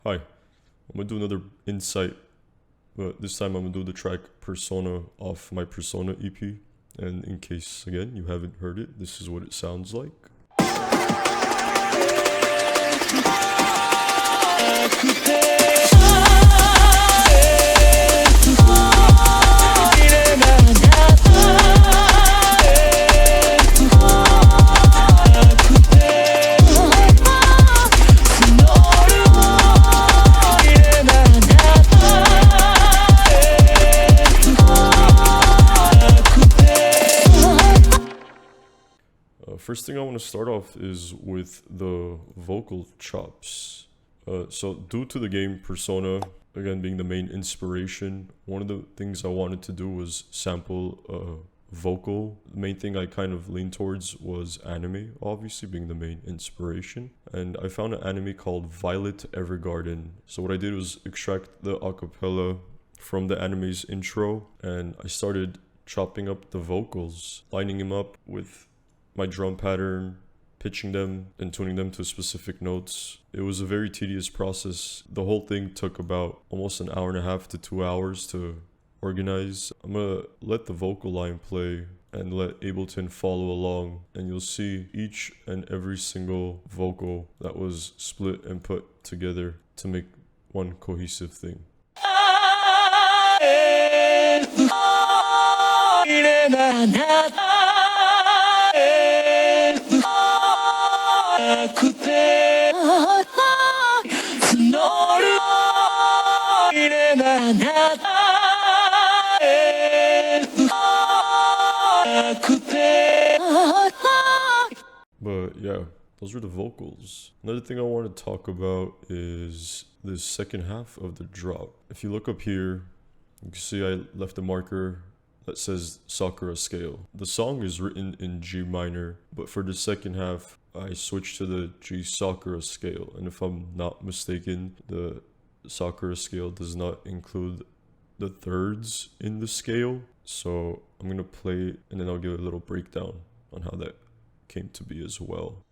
Hi, I'm gonna do another insight, but this time I'm gonna do the track Persona off my Persona EP. And in case, again, you haven't heard it, this is what it sounds like. First thing I want to start off is with the vocal chops. So due to the game Persona, again being the main inspiration, one of the things I wanted to do was sample vocal. The main thing I kind of leaned towards was anime, obviously being the main inspiration. And I found an anime called Violet Evergarden. So what I did was extract the acapella from the anime's intro, and I started chopping up the vocals, lining them up with my drum pattern, pitching them and tuning them to specific notes. It was a very tedious process. The whole thing took about almost an hour and a half to 2 hours to organize. I'm gonna let the vocal line play and let Ableton follow along, and you'll see each and every single vocal that was split and put together to make one cohesive thing. But yeah, those were the vocals. Another thing I want to talk about is the second half of the drop. If you look up here, you can see I left a marker that says Sakura scale. The song is written in G minor, but for the second half, I switched to the G Sakura scale. And if I'm not mistaken, the Sakura scale does not include the thirds in the scale. So I'm gonna play it and then I'll give a little breakdown on how that came to be as well.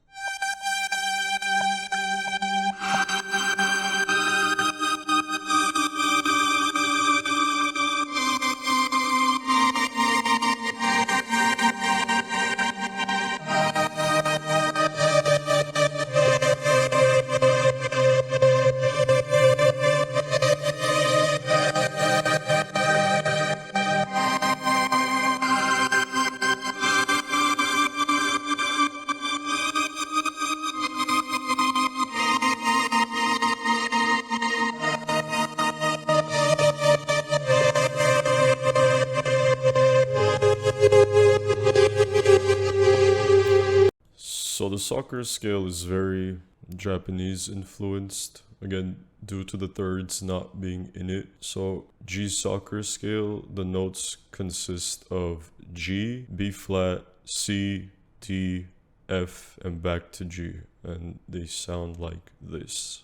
So the Sakura scale is very Japanese influenced, again, due to the thirds not being in it. So G Sakura scale, the notes consist of G, B flat, C, D, F, and back to G. And they sound like this.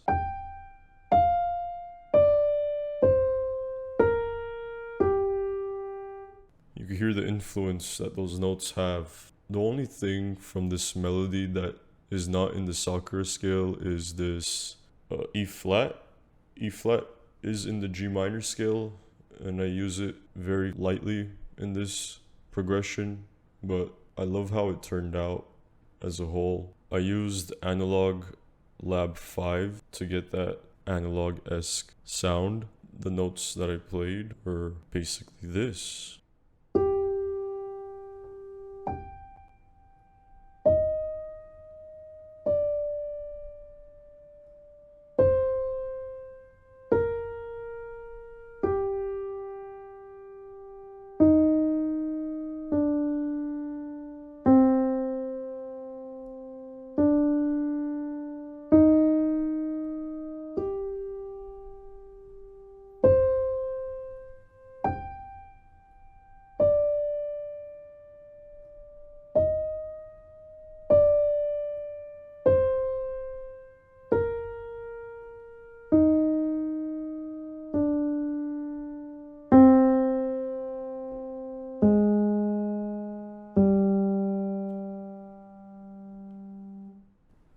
You can hear the influence that those notes have. The only thing from this melody that is not in the Sakura scale is this E flat. E flat is in the G minor scale, and I use it very lightly in this progression, but I love how it turned out as a whole. I used Analog Lab 5 to get that analog-esque sound. The notes that I played were basically this.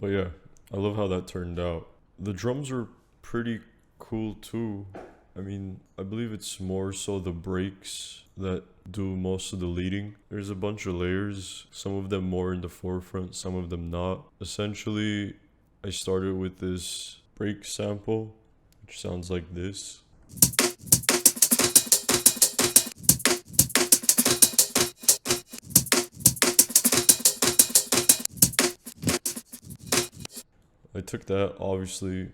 But yeah, I love how that turned out. The drums are pretty cool too. I mean, I believe it's more so the breaks that do most of the leading. There's a bunch of layers, some of them more in the forefront, some of them not. Essentially, I started with this break sample, which sounds like this. I took that, obviously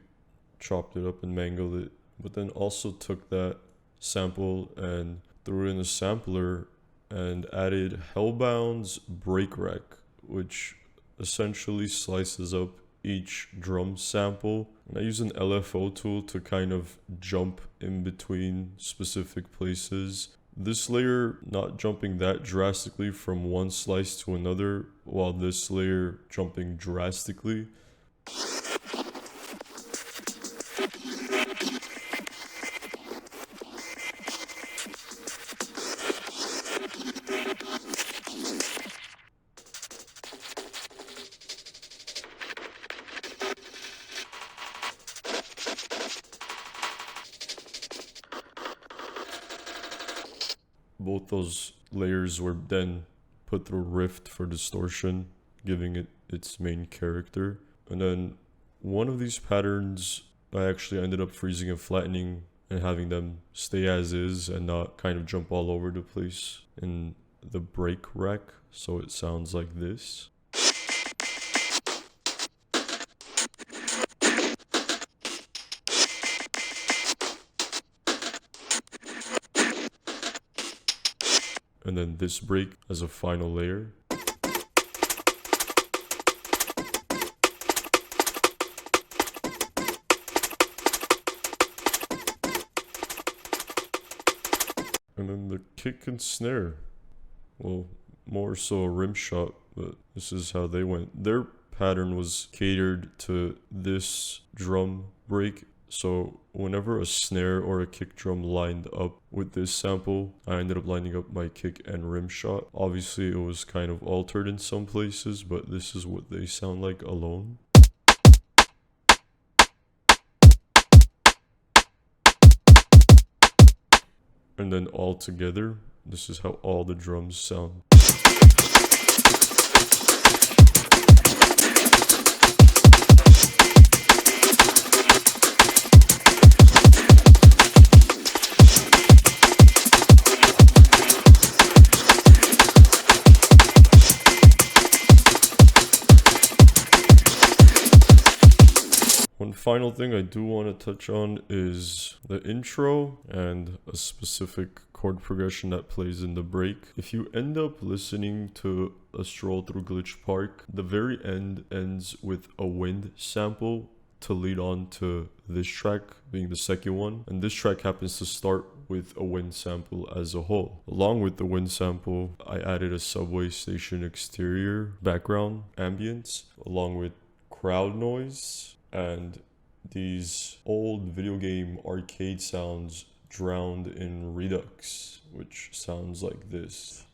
chopped it up and mangled it, but then also took that sample and threw it in a sampler and added Hellbound's Break Rack, which essentially slices up each drum sample. And I use an LFO tool to kind of jump in between specific places. This layer not jumping that drastically from one slice to another, while this layer jumping drastically. Both those layers were then put through Rift for distortion, giving it its main character. And then one of these patterns, I actually ended up freezing and flattening and having them stay as is and not kind of jump all over the place in the break rack. So it sounds like this. And then this break as a final layer. And then the kick and snare. Well, more so a rim shot, but this is how they went. Their pattern was catered to this drum break. So whenever a snare or a kick drum lined up with this sample, I ended up lining up my kick and rim shot. Obviously it was kind of altered in some places, but this is what they sound like alone. And then all together, this is how all the drums sound. One final thing I do want to touch on is the intro and a specific chord progression that plays in the break. If you end up listening to A Stroll Through Glitch Park, the very end ends with a wind sample to lead on to this track being the second one. And this track happens to start with a wind sample as a whole. Along with the wind sample, I added a subway station exterior background ambience along with crowd noise and these old video game arcade sounds drowned in Redux, which sounds like this.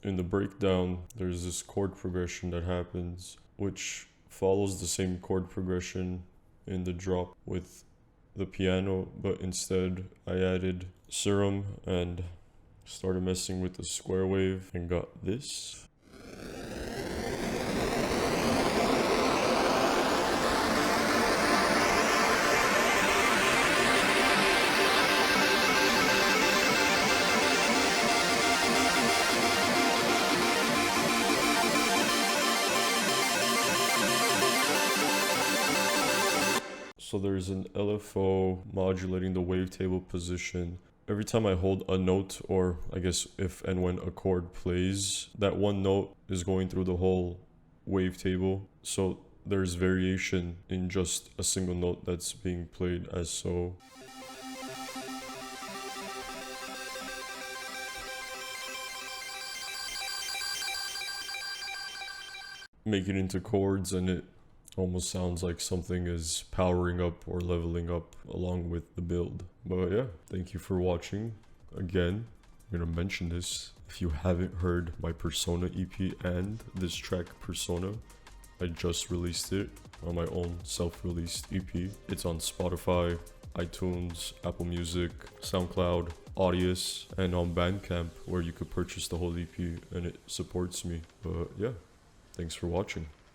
In the breakdown, there's this chord progression that happens, which follows the same chord progression in the drop with the piano, but instead I added Serum and started messing with the square wave and got this. So there's an LFO modulating the wavetable position. Every time I hold a note, or I guess if and when a chord plays, that one note is going through the whole wavetable. So there's variation in just a single note that's being played as so. Make it into chords and it Almost sounds like something is powering up or leveling up along with the build. But yeah, thank you for watching. Again, I'm gonna mention this. If you haven't heard my Persona EP and this track Persona, I just released it on my own self-released EP. It's on Spotify, iTunes, Apple Music, SoundCloud, Audius, and on Bandcamp, where you could purchase the whole EP and it supports me. But yeah, thanks for watching.